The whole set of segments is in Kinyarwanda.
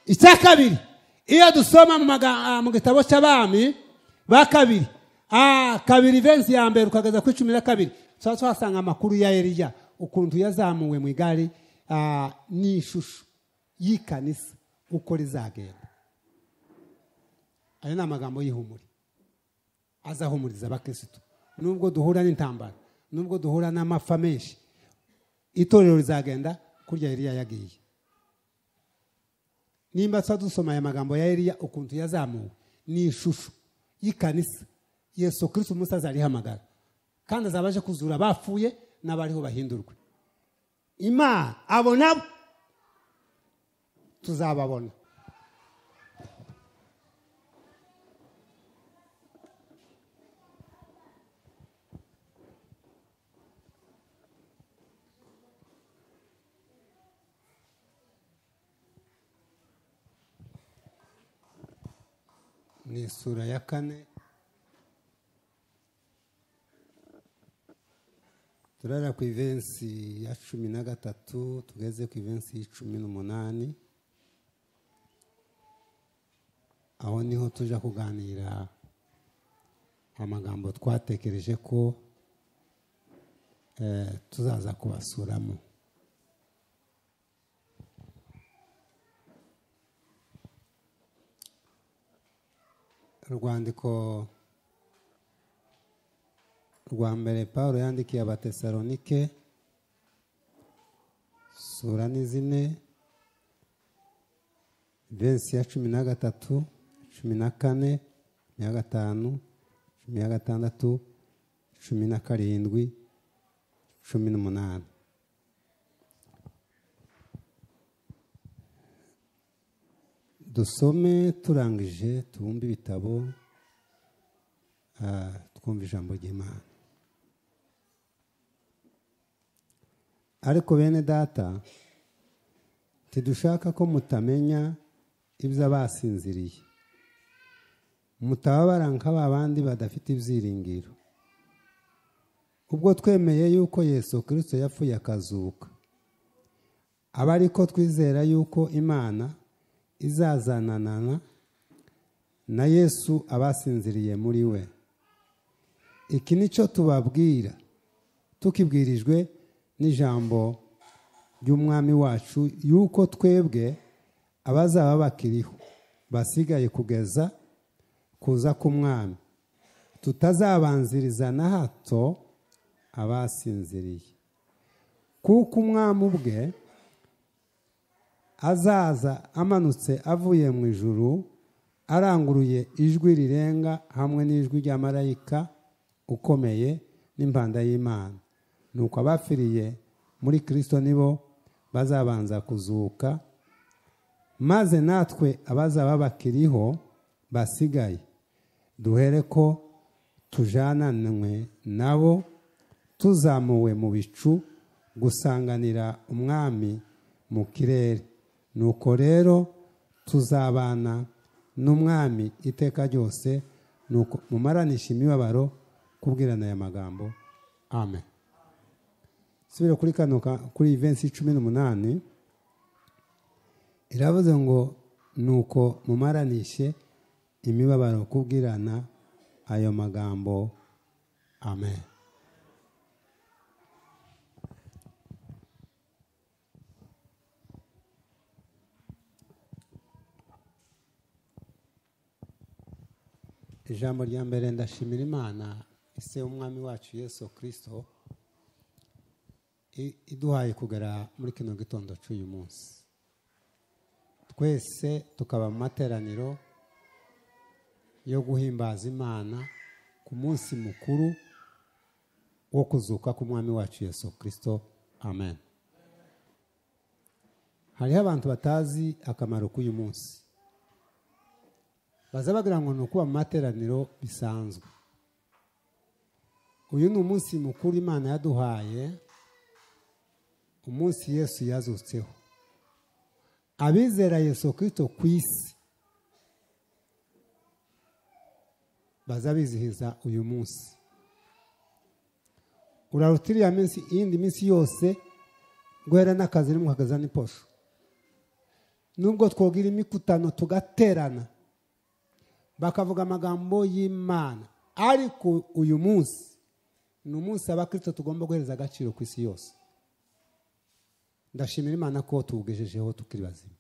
icya kabiri iyo dusoma mu gitabo cy'abami ba kabiri kabiri vensi ya mbere ukageza kuri 12 twasanga amakuru ya Eliya ukuntu yazamuwe mu igare n'ishusho y'ikanisa uko rizagenda. Ayo ni amagambo y'ihumure azahumuriza abakristo nubwo duhura n'intambara, nubwo duhura n'amapfa menshi, itorero rizagenda kurya Eliya yagiye. Nimba dusoma aya magambo ya Eliya ukuntu yazamuwe n'ishusho y'ikanisa Yesu Kristo umusaza arihamagara kandi azabaje kuzura bapfuye n'abariho bahindurwe. Imana abona tuzababona. Ni sura ya 4 turara ku ivensi ya 13 tugeze ku ivensi ya 18. Aho niho tuja kuganira amagambo twatekereje ko tuzaza kubasuramo. Urwandiko rwa mbere Paulo yandikiye Abatesalonike sura ni 4 versi ya 13, 14, 15, 16, 17, 18. Dusome turangije tubumbe ibitabo twumva ijambo ry'Imana. Ariko bene data tidushaka ko mutamenya ibyo abasinziriye, mutababara nk'abandi badafite ibyiringiro. Ubwo twemeye yuko Yesu Kristo yapfuye akazuka, aba ariko twizera yuko Imana izazanana na Yesu abasinziriye muri we. Iki nico tubabwira tukibwirijwe n'ijambo ry'umwami wacu yuko twebwe abazaba bakiriho basigaye kugeza kuza k'umwami tutazabanziriza na hato abasinziriye. Kuko umwami ubwe azaza amanutse avuye mu ijuru aranguruye ijwi rirenga hamwe n'ijwi rya marayika ukomeye n'impanda y'Imana. Nuko abafiriye muri Kristo nibo bazabanza kuzuka, maze natwe abazaba bakiriho basigaye duhere ko tujananwe nabo tuzamuwe mu bicu gusanganira umwami mu kirere. Nuko rero tuzabana n'umwami iteka ryose. Nuko mumaranisha imibabaro kubwirana aya magambo. Amen. Subira kuri verse 18 iravuze ngo nuko mumaranishe imibabaro kubwirana ayo magambo. Amen. Ijambo rya mbere ndashimira Imana ise umwami wacu Yesu Kristo iduhaye kugera muri kino gitondo cy'uyu munsi. Twese tukaba mu materaniro yo guhimbaza Imana ku munsi mukuru wo kuzuka k'umwami wacu Yesu Kristo. Amen. Hariho abantu batazi akamaro k'uyu munsi. Baza bagira ngo nukuba mu materaniro bisanzwe. Uyu ni umunsi mukuru Imana yaduhaye, umunsi Yesu yazutseho. Abizera Yesu Kristo ku isi baza bizihiza uyu munsi. Urarutiriya minsi iyindi minsi yose guhera n'akazi n'umuhagaza n'iposho. nubwo twogira imikutano tugaterana bakavuga amagambo y'Imana, ariko uyu munsi ni umunsi abakristo tugomba guhereza agaciro ku isi yose. Ndashimira Imana ko tugejejeho tukiri bazima.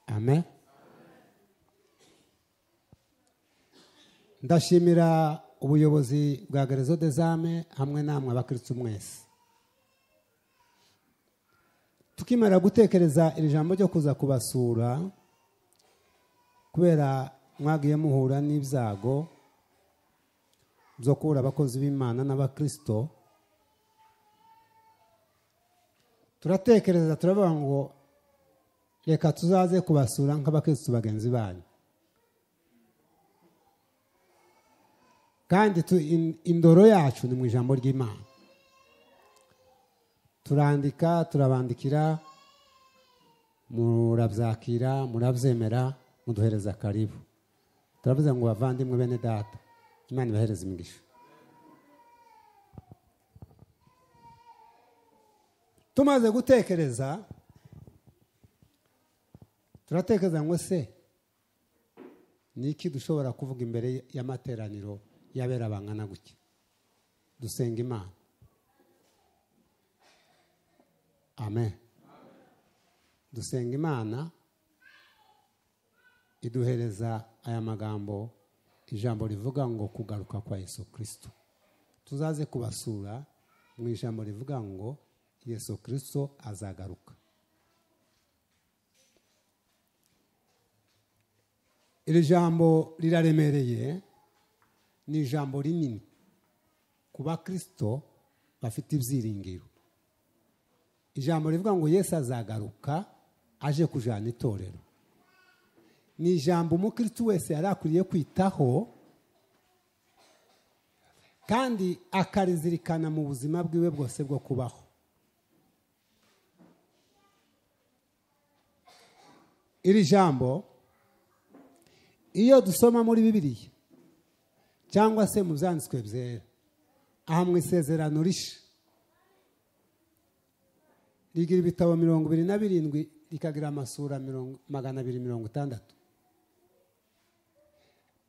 Amen. Ndashimira ubuyobozi bwa Gerezo des Âmes hamwe namwe abakristo mwese. Tukimara gutekereza iri jambo ryo kuza kubasura, kubera mwagiye muhura n'ibyago byo kubura abakozi b'Imana n'abakristo, turatekereza turavuga ngo reka tuzaze kubasura nk'abakristo bagenzi banyu. Kandi indoro yacu ni mu ijambo ry'Imana. Turandika, turabandikira, murabyakira, murabyemera, muduhereza karibu. Turavuze ngo bavandimwe bene data, Imana ibahereze imigisha. Tumaze gutekereza, turatekereza ngo se ni iki dushobora kuvuga imbere y'amateraniro y'abera bangana gutya. Dusenga Imana. Amen. Dusenga Imana iduhereza aya magambo, ijambo rivuga ngo kugaruka kwa Yesu Kristo. Tuzaze kubasura mu ijambo rivuga ngo Yesu Kristo azagaruka. Iri jambo riraremereye, ni ijambo rinini ku bakristo bafite ibyiringiro. Ijambo rivuga ngo Yesu azagaruka aje kujana itorero. Ni ijambo umukristo wese yarakwiriye kwitaho kandi akarizirikana mu buzima bwiwe bwose bwo kubaho. Iri jambo iyo dusoma muri Bibiliya cyangwa se mu byanditswe byera, aha mu isezerano risha rigira ibitabo 27 rikagira amasura 260,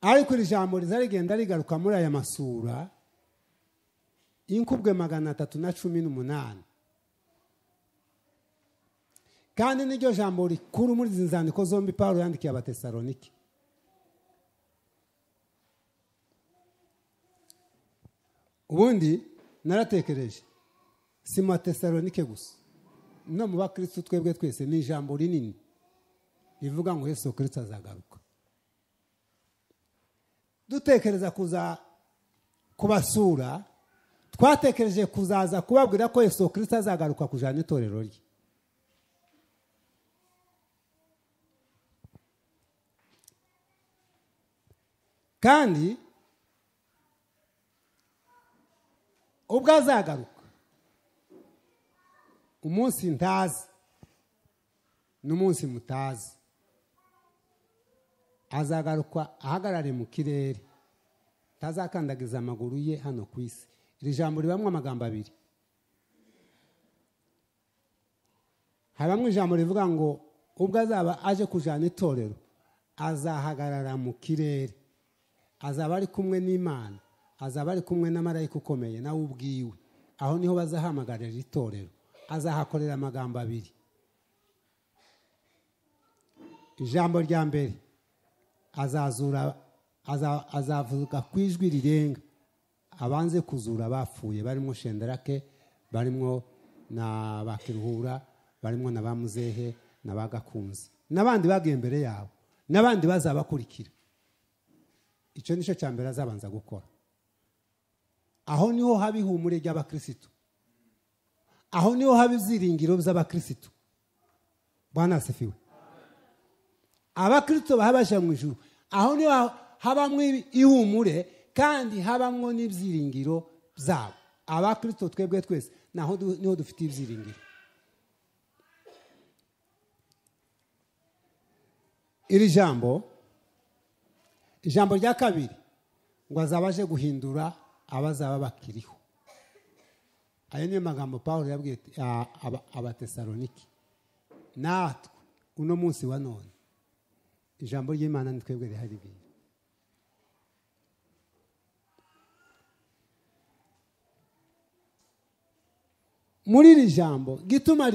ariko iri jambo rizarigenda rigaruka muri aya masura inkubwe 318. Kandi niryo jambo rikuru muri izi nzandiko zombi Paulo yandikiye Abatesalonike. Ubundi naratekereje, si mu Batesalonike gusa, no mu bakristo twebwe twese ni ijambo rinini rivuga ngo Yesu Kristo azagaruka. Dutekereza kuza kubasura, twatekereje kuzaza kubabwira ko Yesu Kristo azagaruka kujana itorero rye. Kandi ubwo azagaruka, umunsi ntazi n'umunsi mutazi, azagaruka ahagarare mu kirere, tazakandagiza amaguru ye hano ku isi. Iri jambo ribamwe amagambo abiri. Habamwe ijambo rivuga ngo ubwo azaba aje kujana itorero azahagarara mu kirere, azaba ari kumwe n'Imana, azaba ari kumwe na marayika ukomeye nawe ubwiwe. Aho niho bazahamagarira itorero, azahakorera amagambo abiri. Ijambo rya mbere, azavuga ku ijwi rirenga, abanze kuzura bapfuye, barimo Shenderake, barimo na Bakiruhura, barimo na Bamuzehe na Bagakunzi, n'abandi bagiye imbere yabo, n'abandi bazabakurikira. Icyo nicyo cya mbere azabanza gukora. Aho niho haba ihumure ry'abakristo, aho niho haba ibyiringiro by'abakristo. Bwana asifiwe. Abakristo bahabasha mu ijuru, aho niho habamwe ihumure kandi habamwe n'ibyiringiro byabo. Abakristo twebwe twese naho niho dufite ibyiringiro. Iri jambo, ijambo rya kabiri, ngo azabaje guhindura abazaba bakiriho. Ayo niyo magambo Paulo yabwiye Abatesalonike. Natwe uno munsi wa none ijambo ry'Imana ni twebwe riharibira. Muri iri jambo gituma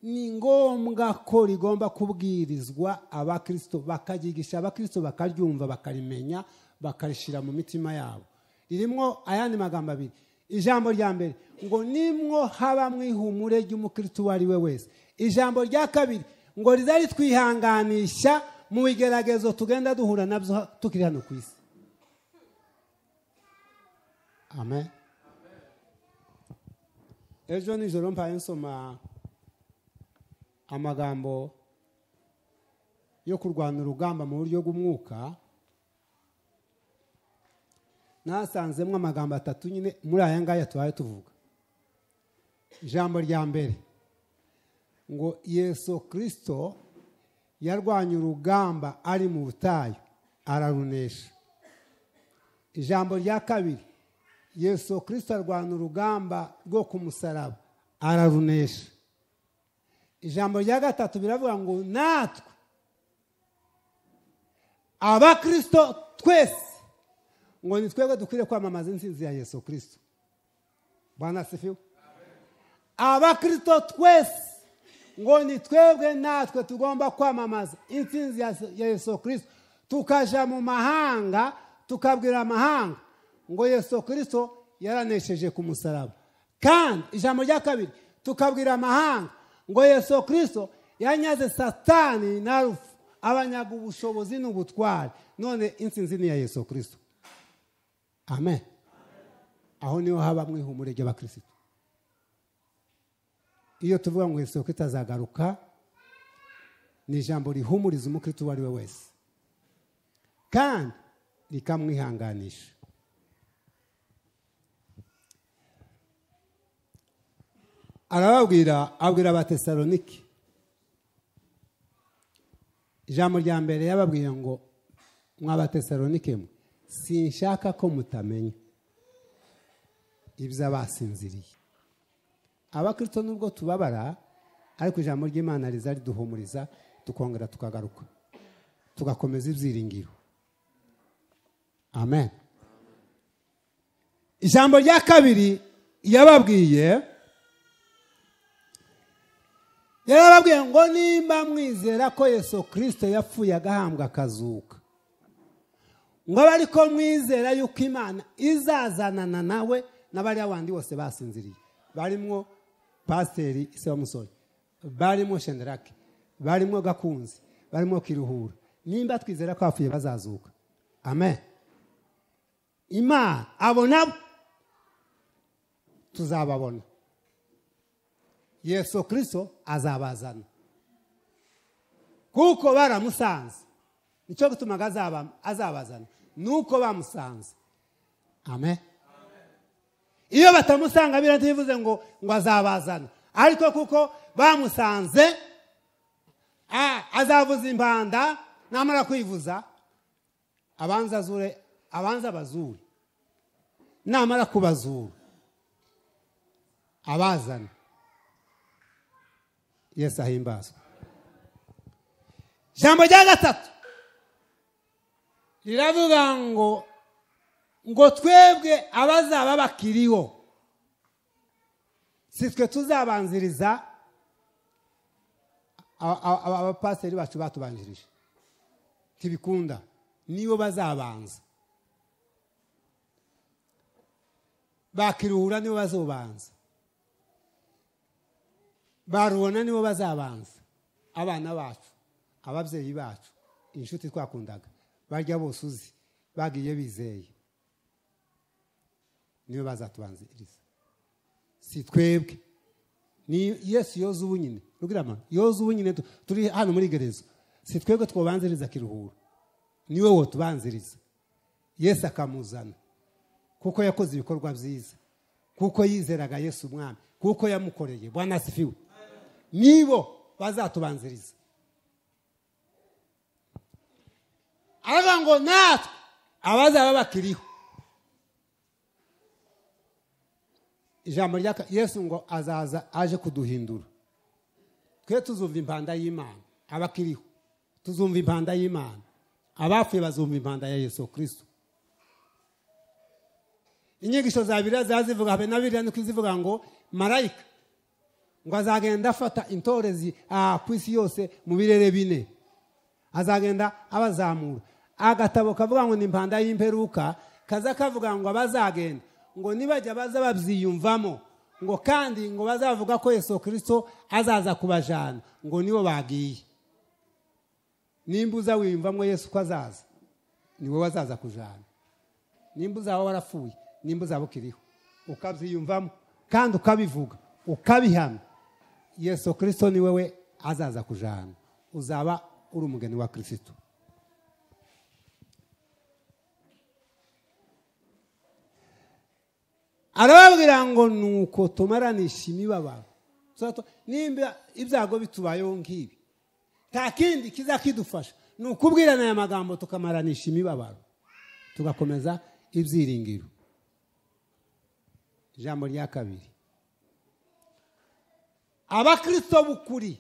ni ngombwa ko rigomba kubwirizwa abakristo, bakagigisha abakristo, bakaryumva, bakarimenya, bakarishira mu mitima yabo. Ririmo ayandi magambo abiri. Ijambo rya mbere ngo nimwo haba mwihumure ry'umukristo wari we wese. Ijambo rya kabiri ngo rizari twihanganisha mu bigeragezo tugenda duhura nabyo tukiri hano ku isi. Amen. Ejo nijoro mpaye nsoma amagambo yo kurwana urugamba mu buryo bw'umwuka, nasanzemo amagambo atatu nyine muri aya ngaya tuhaye tuvuga. Ijambo rya mbere ngo Yesu Kristo yarwanye urugamba ari mu butayu ararunesha. Ijambo rya kabiri Yesu Kristo arwana urugamba rwo ku musaraba ararunesha. Ijambo rya gatatu biravuga ngo natwe abakristo twese ngo ni twebwe dukwiriye kwamamaza intsinzi ya Yesu Kristo. Bwana asifiwe. Abakristo twese ngo ni twebwe natwe tugomba kwamamaza intsinzi ya Yesu Kristo, tukaja mu mahanga tukabwira amahanga ngo Yesu Kristo yaranesheje ku musaraba. Kandi ijambo rya kabiri tukabwira amahanga ngo Yesu Kristo yanyaze Satani na rufu, abanyaga ubushobozi n'ubutware, none intsinzi ni ya Yesu Kristo. Amen. Aho niho haba mwihumure ry'abakristo. Iyo tuvuga ngo Yesu Kristo azagaruka, ni ijambo rihumuriza umukristo wari we wese kandi rikamwihanganisha. Abwira Abatesalonike, ijambo rya mbere yababwiye ngo mw'Abatesalonike mwe, sinshaka ko mutamenya iby'abasinziriye. Abakristo nubwo tubabara, ariko ijambo ry'Imana riza riduhumuriza, tukongera tukagaruka tugakomeza ibyiringiro. Amen. Ijambo rya kabiri yarababwiye ngo nimba mwizera ko Yesu Kristo yapfuye agahambwa akazuka, ngo bariko mwizera yuko Imana izazanana nawe n'abari abandi bose basinziriye, barimo Pasiteri Ise wa Musore, barimo Shenderake, barimo Gakunzi, barimo Kiruhura. Nimba twizera ko apfuye bazazuka. Amen. Imana abo nabo tuzababona. Yesu Kristo azabazana kuko baramusanze. Nicyo gituma azabazana nuko bamusanze. Amen. Iyo batamusanga bivuze ngo azabazana, ariko kuko bamusanze azavuza impanda, namara kwivuza abanza bazure, namara kubazura abazana. Yesu ahimbazwe. Jambo rya gatatu riravuga ngo twebwe abazaba bakiriho, si twe tuzabanziriza abapasiteri bacu batubanjirije, ntibikunda, nibo bazabanza. Bakiruhura nibo bazobanza, barubona nibo bazabanza. Abana bacu, ababyeyi bacu, inshuti twakundaga, barya bose uzi, bagiye bizeye, nibo bazatubanziriza, si twebwe. Ni Yesu yoza ubu nyine, rugirama yoza ubu nyine, turi hano muri gerezo, si twebwe twobanziriza Kiruhura, niwe wo tubanziriza. Yesu akamuzana kuko yakoze ibikorwa byiza, kuko yizeraga Yesu umwami, kuko yamukoreye. Bwana asifiwe. Nibo bazatubanziriza. Aravuga ngo natwe abazaba bakiriho, ijambo rya Yesu ngo azaza aje kuduhindura, twe tuzumva impanda y'Imana, abakiriho tuzumva impanda y'Imana, abapfuye bazumva impanda ya Yesu Kristo. Inyigisho za Bibiliya zazivuga habe na Bibiliya niko zivuga ngo marayika ngo azagenda afata intorezi ku isi yose mu birere bine, azagenda abazamura. Agatabo kavuga ngo ni impanda y'imperuka kaza kavuga ngo abazagenda ngo nibajya baza babyiyumvamo ngo kandi ngo bazavuga ko Yesu Kristo azaza kubajana ngo nibo bagiye. Nimba uza wiyumvamo Yesu ko azaza niwe wazaza kujana. Nimba uzaba warapfuye, nimba uzaba ukiriho ukabyiyumvamo kandi ukabivuga ukabihamya, Yesu Kristo ni wewe azaza kujana, uzaba uri umugeni wa Kristo. Arababwira ngo nuko tumaranisha imibabaro. Nimba ibyago bitubayeho nk'ibi, nta kindi kizakidufasha ni ukubwirana aya magambo tukamaranisha imibabaro tugakomeza ibyiringiro. Ijambo rya kabiri, abakristo bukuri,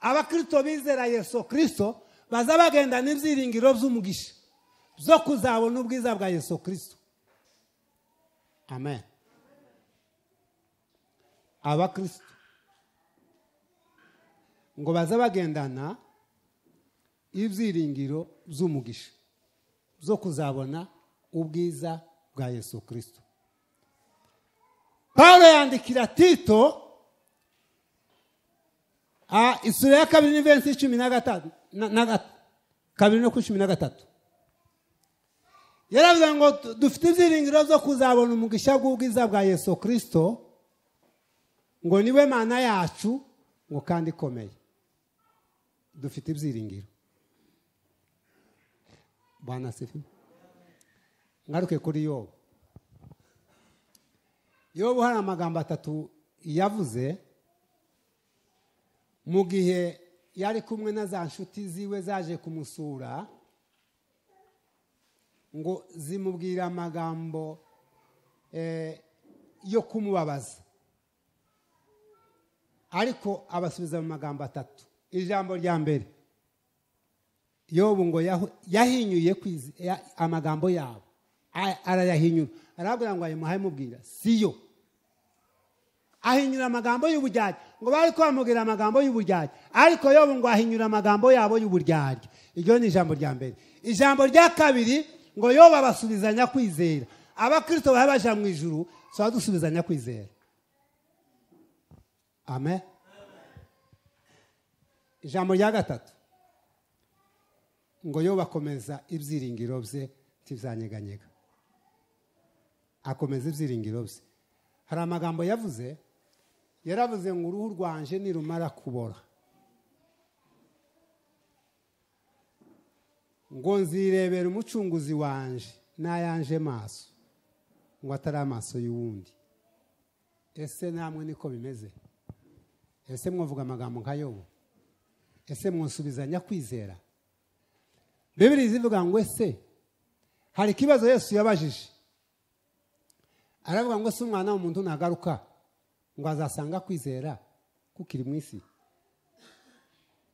abakristo bizera Yesu Kristo baza bagenda n'ibyiringiro by'umugisha zo kuzabona ubwiza bwa Yesu Kristo. Amen. Abakristo ngo baza bagendana ibyiringiro by'umugisha zo kuzabona ubwiza bwa Yesu Kristo. Paulo yandikira Tito isura ya 2 verse 13 kabiri no ku 13. Yaravuga ngo dufite ibyiringiro zo kuzabona umugisha w'ubwiza bwa Yesu Kristo, ngo niwe Mana yacu ngo kandi ikomeye. Dufite ibyiringiro. Bwana sifi. Ngaruke kuri Yobu. Yobu hari amagambo 3 yavuze mu gihe yari kumwe na za nshuti ziwe zaje kumusura, ngo zimubwira amagambo yo kumubabaza, ariko abasubiza mu magambo 3. Ijambo rya mbere, Yobu ngo yahinyuye amagambo yabo, arayahinyura, arabwira ngo ayimuhaye mubwira siyo. Ahinyura amagambo y'uburyarya, ngo bari kwamubwira amagambo y'uburyarya, ariko Yobu ngo ahinyura amagambo yabo y'uburyarya. Iryo ni ijambo rya mbere. Ijambo rya kabiri, ngo Yobu abasubizanya kwizera. Abakristo babaja mu ijuru so dusubizanya kwizera. Amen. Ijambo rya gatatu, ngo Yobu akomeza ibyiringiro bye tivanyeganyega, akomeza ibyiringiro bye. Hari amagambo yavuze, yaravuze ngo uruhu rwanje nirumara kubora ngo nzirebera umucunguzi wanje n'ayanje maso, ngo atari amaso y'uwundi. Ese namwe niko bimeze? Ese mwavuga amagambo nka Yobu? Ese mwusubizanya kwizera? Bibiliya zivuga ngo ese hari kibazo Yesu yabajije, aravuga ngo se umwana w'umuntu nagaruka ngo azasanga kwizera kukiri mu isi?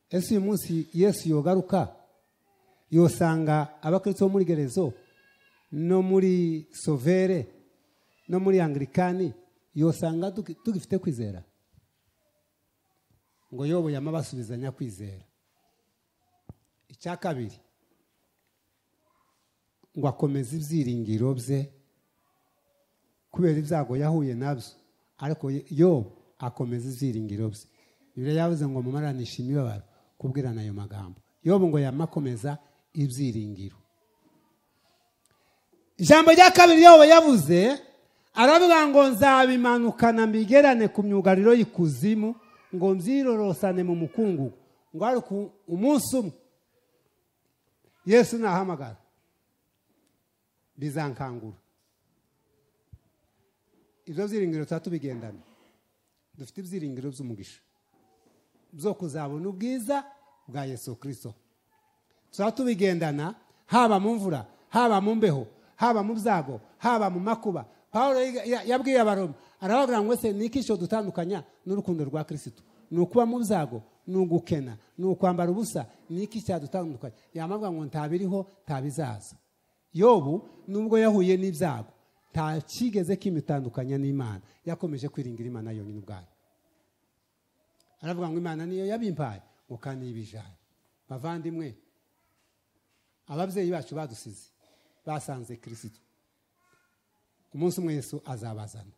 Ese uyu munsi Yesu yogaruka yosanga abakristo muri gerezo no muri sovere no muri anglikani yosanga tugifite kwizera? Ngo Yobu yamabasubizanya kwizera. Icya kabiri, ngo akomeze ibyiringiro bye kubera ibyago yahuye nabyo, ariko Yobu akomeza ibyiringiro bye. Bibiliya yavuze ngo mumaranisha imibabaro kubwirana ayo magambo. Yobu ngo yamakomeza ibyiringiro. Ijambo rya kabiri Yobu yavuze, aravuga ngo nzabimanukana mbigerane ku myugariro y'ikuzimu, ngo mbyirorosane mu mukungugu, ngo ari umunsi umwe Yesu nahamagara bizankangura. Ibyo byiringiro tubigendana, dufite ibyiringiro by'umugisha byo kuzabona ubwiza bwa Yesu Kristo. Tubigendana haba mu mvura, haba mu mbeho, haba mu byago, haba mu makuba. Paulo yabwiye Abaroma, aravuga ngo ese niki cyo dutandukanya n'urukundo rwa Kristo? Ni ukuba mu byago n'ugukena n'ukwambara ubusa niki cyadutandukanye yamavuga ngo ntabiriho tabizaza Yobu nubwo yahuye n'ibyago nta kigeze kimitandukanya n'Imana yakomeje kwiringira Imana yonyine ubwayo aravuga ngo Imana niyo yabimpaye ngo kandi ibijaye bavandimwe ababyeyi bacu badusize basanze Kristo umunsi umwe Yesu azabazana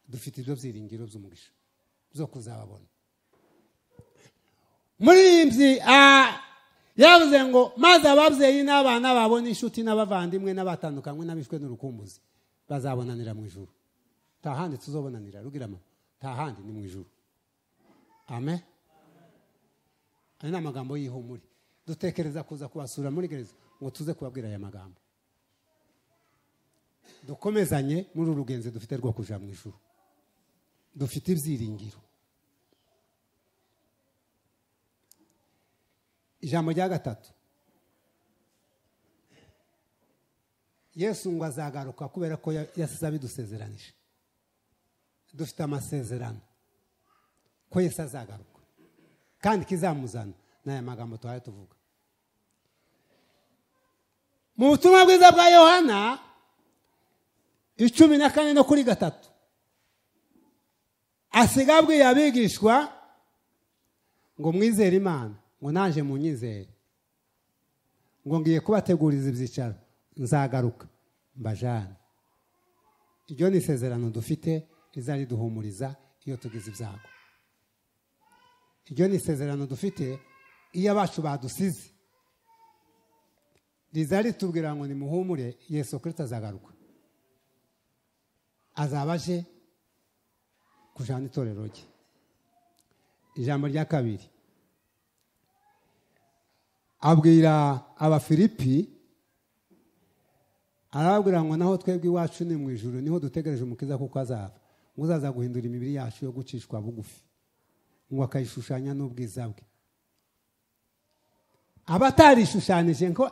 dufite ibyo byiringiro by'umugisha zo kuzababona muririmbyi yavuze ngo maze ababyeyi n'abana babona inshuti n'abavandimwe n'abatandukanywe n'abishwe n'urukumbuzi bazabonanira mu ijuru tahandi tuzobonanira rugirama tahandi ni mu ijuru amen ari n'amagambo y'ihumure dutekereza kuza kubasura muri gereza ngo tuze kubabwira aya magambo dukomezanye muri urugenzi dufite rwo kuja mu ijuru dufite ibyiringiro ijambo rya gatatu Yesu ngo azagaruka kubera ko yasize abidusezeranije dufite amasezerano ko Yesu azagaruka kandi kizamuzana n'aya magambo twaye tuvuga mu butumwa bwiza bwa Yohana 14 no kuri 3 asigabwe yabigishwa ngo mwizere Imana ngo naje munyizere ngo ngiye kubateguriza ibyicaro nzagaruka mbajana iryo ni isezerano dufite rizari duhumuriza iyo tugize ibyago iryo ni isezerano dufite iyo abacu badusize rizari tubwira ngo nimuhumure Yesu Kristo azagaruka azabaje kujana itorero rye ijambo rya kabiri abwira abafilipi arabwira ngo naho twebwe iwacu ni mu ijuru niho dutegereje umukiza kuko azava ngo uzaza guhindura imibiri yacu yo gucishwa bugufi ngo akayishushanya n'ubwiza bwe abatarishushanije ngo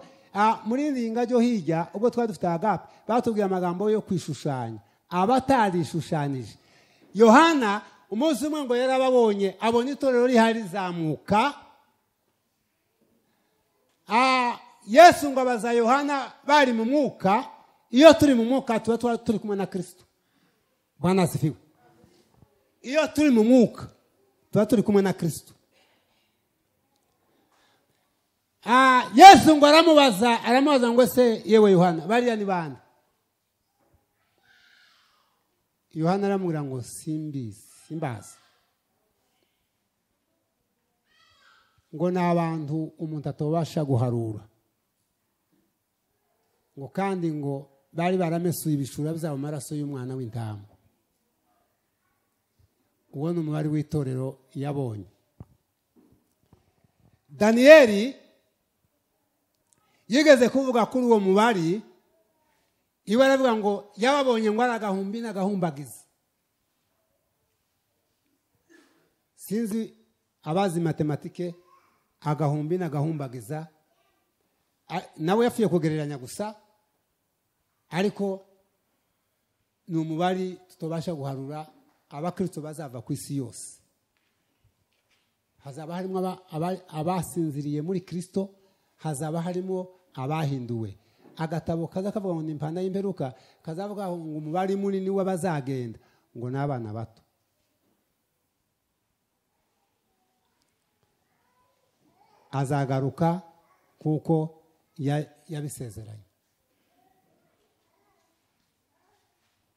muri ringa ryo hirya ubwo twari dufite agape batubwiye amagambo yo kwishushanya abatarishushanije Yohana umunsi umwe ngo yarababonye abona itorero rihari zamuka Yesu ngo abaza Yohana bari mu mwuka iyo turi mu mwuka tuba turi kumwe na Kristo Bwana asifiwe iyo turi mu mwuka tuba turi kumwe na Kristo Yesu ngo aramubaza ngo se yewe Yohana bariya ni bande Yohana aramubwira ngo simbazi ngo ni abantu umuntu atobasha guharura ngo kandi ngo bari baramesuye ibishura byabo amaraso y'umwana w'intama uwo ni umubare w'itorero yabonye Daniyeli yigeze kuvuga kuri uwo mubare iwe aravuga ngo yababonye ngo aragahumbi n'agahumbagiza sinzi abazi matematike agahumbi n'agahumbagiza nawe yafiye kugereranya gusa ariko ni umubare tutobasha guharura abakristo bazava ku isi yose hazaba harimo abasinziriye muri Kristo hazaba harimo abahinduwe agatabo kaza kavuga ngo impanda y'imperuka kazavuga ngo umubare munini w'abazagenda ngo n'abana bato azagaruka kuko yabisezeranye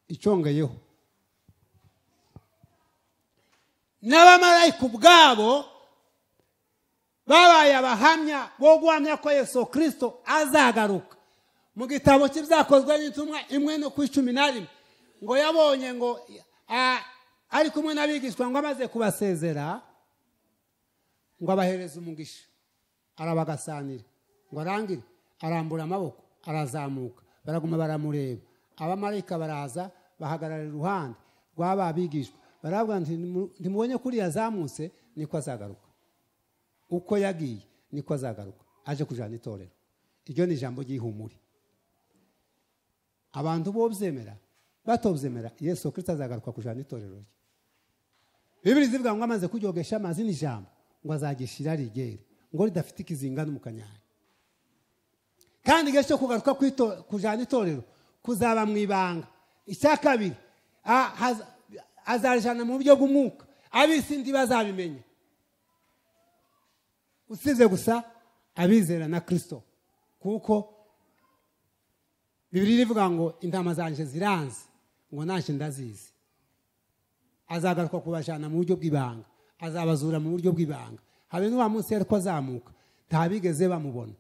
icongeyeho n'abamarayika ubwabo babaye abahamya bo guhamya ko Yesu Kristo azagaruka mu gitabo cy'ibyakozwe n'intumwa 1:11 ngo yabonye ngo ari kumwe n'abigishwa ngo amaze kubasezera ngo abahereza umugisha arabagasanira ngo arangire arambura amaboko arazamuka baraguma baramureba abamarayika baraza bahagarara iruhande rw'ababigishwa baravuga ntimubonye kuri yazamutse niko azagaruka uko yagiye niko azagaruka aje kujana itorero iryo ni ijambo ry'ihumure abantu bo byemera batobyemera Yesu Kristo azagaruka kujana itorero rye Bibiri zivuga ngo amaze kuryogesha amazi n'ijambo ngo azagishira rigere ngo ridafite ikizinga n'umukanyari. Kandi igihe cyo kugaruka kujana itorero kuzaba mu ibanga. Icya kabiri azarjana mu buryo bw'umwuka, ab'isi ntibazabimenya, usize gusa abizera na Kristo, kuko Bibiliya ivuga ngo intama zanje ziranze ngo nanje ndazizi. Azagaruka kubajana mu buryo bw'ibanga, azabazura mu buryo bw'ibanga. Habe n'uwa munsi yariko azamuka ntabigeze bamubona,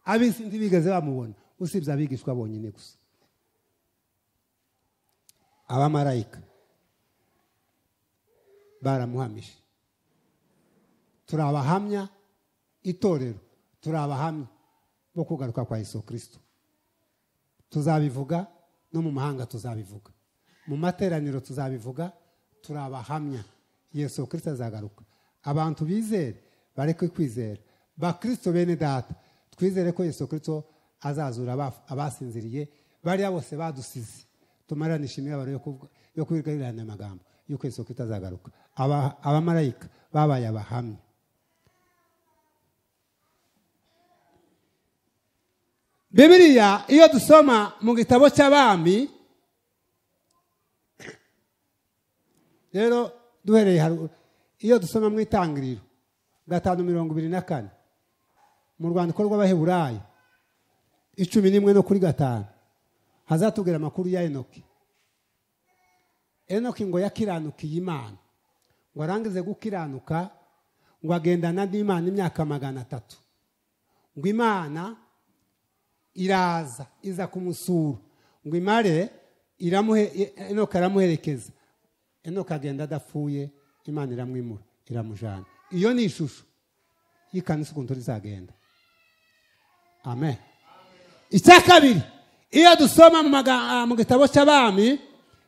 ab'isi ntibigeze bamubona, usibye abigishwa bonyine gusa. Abamarayika baramuhamije, turabahamya itorero, turabahamya bo kugaruka kwa Yesu Kristo. Tuzabivuga no mu mahanga, tuzabivuga mu materaniro, tuzabivuga, turabahamya Yesu Kristo azagaruka. Abantu bizere bareke kwizera, ba Kristo bene data twizere ko Yesu Kristo azazura abasinziriye, bari bose badusize. Tumaranisha imibabaro yo kwigarurana amagambo yuko Yesu Kristo azagaruka. Abamarayika babaye abahamya. Bibiliya iyo dusoma mu gitabo cy'Abami, rero duhereye haruguru, iyo dusoma mu Itangiriro 5:24 mu rwandiko rw'Abaheburayo 11:5 hazatubwira amakuru ya Enoki. Enoki ngo yakiranukiye Imana, ngo arangize gukiranuka, ngo agendana n'Imana imyaka 300. Ngo Imana iraza iza kumusura, ngo imare Enoki aramuherekeza. Enoki agenda adapfuye, Imana iramwimura iramujana. Iyo ni ishusho y'ikanisa ukuntu rizagenda. Amen. Icya kabiri, iyo dusoma mu gitabo cy'Abami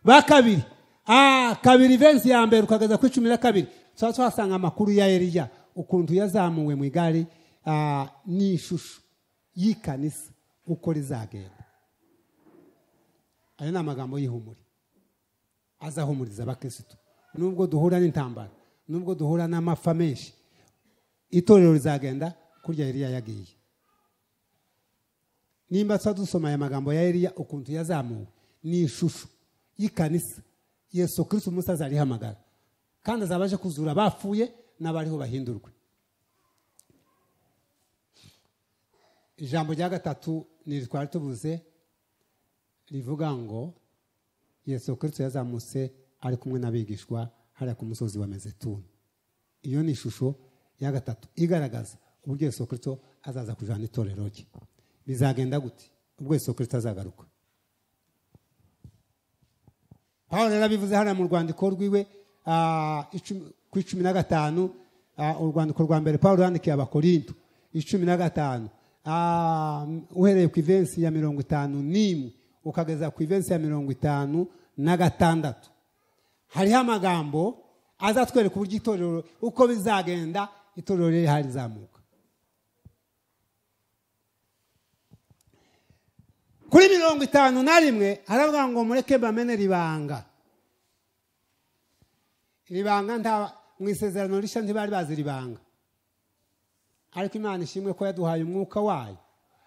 ba kabiri 2:1 ukageza ku 12, twasanga amakuru ya Eliya ukuntu yazamuwe mu igari, ni ishusho y'ikanisa uko rizagenda. Ayo ni amagambo y'ihumure, azahumuriza abakristo. Nubwo duhura n'intambara, nubwo duhura n'amapfa menshi, itorero rizagenda kurya Eliya yagiye. Nimba dusoma aya magambo ya Eliya ukuntu yazamuwe, ni ishusho y'ikanisa Yesu Kristo Musa azarihamagara, kandi azabaje kuzura bapfuye n'abariho bahindurwe. Ijambo rya gatatu ni twari tubuze, rivuga ngo Yesu Kristo yazamutse ari kumwe n'abigishwa hariya ku musozi wa Mezetuni. Iyo ni ishusho ya gatatu igaragaza uburyo Yesu Kristo azaza kujana itorero rye. Bizagenda gute ubwo Yesu Kristo azagaruka? Pawulo yarabivuze hano mu rwandiko rwiwe 15, urwandiko rwa mbere Pawulo yandikiye Abakorinto 15, uhereye ku ivensi ya 51 ukageza ku ivensi ya 56. Hariho amagambo azatwereka uburyo itorero uko bizagenda, itorero riri harizamuka. Kuri 51 haravuga ngo mureke bamenera ibanga. Ibanga nta mu isezerano rishya ntibari bazira ibanga, ariko Imana ishimwe ko yaduhaye umwuka wayo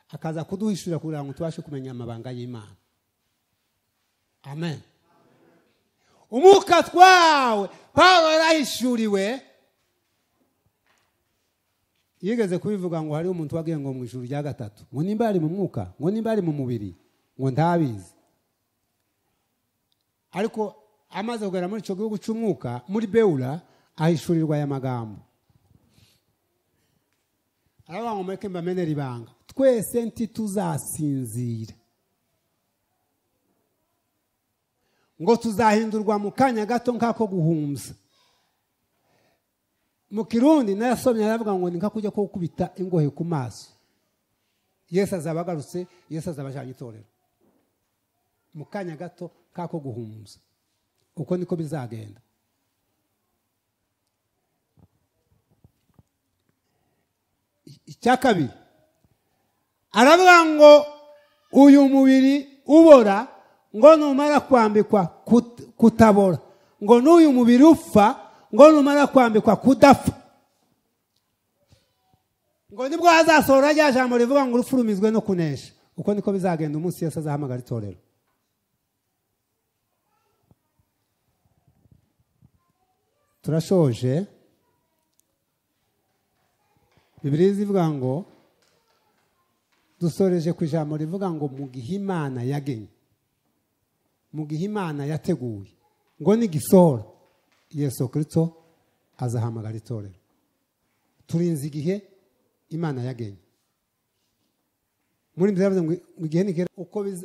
akaza kuduhishurira kugira ngo tubashe kumenya amabanga y'Imana. Amen. Umwuka twawe Pawulo yarahishuriwe, yigeze kubivuga ngo hari umuntu wagiye ngo mu ijuru rya gatatu, ngo nimba ari mu mwuka, ngo nimba ari mu mubiri, ngo ntabizi. Ariko amaze kugera muri cyo gihugu cy'umwuka muri Beula ahishurirwa aya magambo. Aravuga ngo mureke mbamenera ibanga, twese ntituzasinzira, ngo tuzahindurwa mu kanya gato nk'ako guhumza. Mu Kirundi narasomye aravuga ngo ni nka kujya ko gukubita ingohe ku maso. Yesu azabagarutse, Yesu azabajanye itorero mu kanya gato kako guhumza. Uko niko bizagenda. Icya kabiri aravuga ngo uyu mubiri ubora ngo numara kwambikwa kutabora, ngo n'uyu mubiri upfa ngo numara kwambikwa kudafa. ngo nibwo hazasohora rya jambo rivuga ngo urupfu rumizwe no kunesha. Uko niko bizagenda umunsi Yesu azahamagara itorero. Turashoje. Bibiliya ivuga ngo dusoreje ku ijambo rivuga ngo mu gihe Imana yagenye, mu gihe Imana yateguye, ngo nigisohora Yesu Kristo azahamagara itorero. Turinze igihe Imana yagenye. Muri ndavuze ngo igihe nikera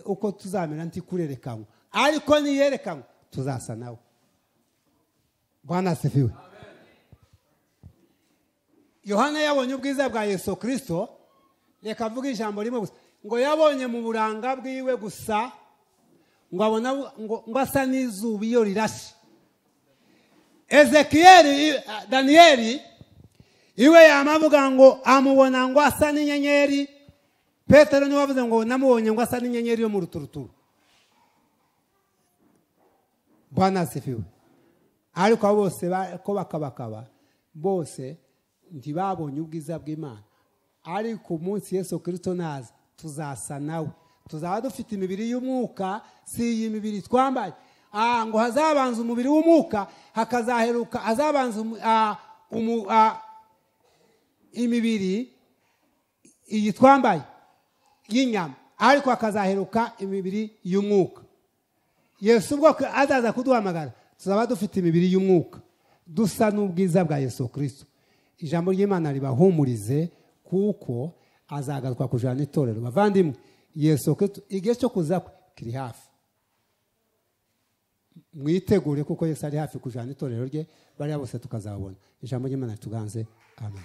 uko tuzamera nti kurerekanwa, ariko niyerekanwa tuzasa nawe. Bwana asifiwe. Yohana yabonye ubwiza bwa Yesu Kristo, reka avuga ijambo rimwe gusa, ngo yabonye mu buranga bwiwe gusa, ngo abona ngo asa n'izuba iyo rirashe. Ezekiel, Daniel iwe yamavuga ngo amubona ngo asa n'inyenyeri. Petero niwe wavuze ngo namubonye ngo asa n'inyenyeri yo mu ruturuturu. Bwana asifiwe. Ariko bose ko bakabakaba bose ntibabonye ubwiza bw'Imana. Ariko umunsi Yesu Kristo naza tuzasa nawe. Tuzaba dufite imibiri y'umwuka, si iyi mibiri twambaye. Ngo hazabanza umubiri w'umwuka, hakazaheruka azabanza imibiri iyi twambaye y'inyama, ariko hakazaheruka imibiri y'umwuka. Yesu ubwo azaza kuduhamagara tuzaba dufite imibiri y'umwuka, dusa n'ubwiza bwa Yesu Kristo. Ijambo ry'Imana ribahumurize kuko azagaruka kujana itorero. Bavandimwe, Yesu Kristo igihe cyo kuza kiri hafi. Mwitegure kuko Yesu ari hafi kujana itorero rye, bari bose tukazabona. Ijambo ry'Imana tuganze. Amen.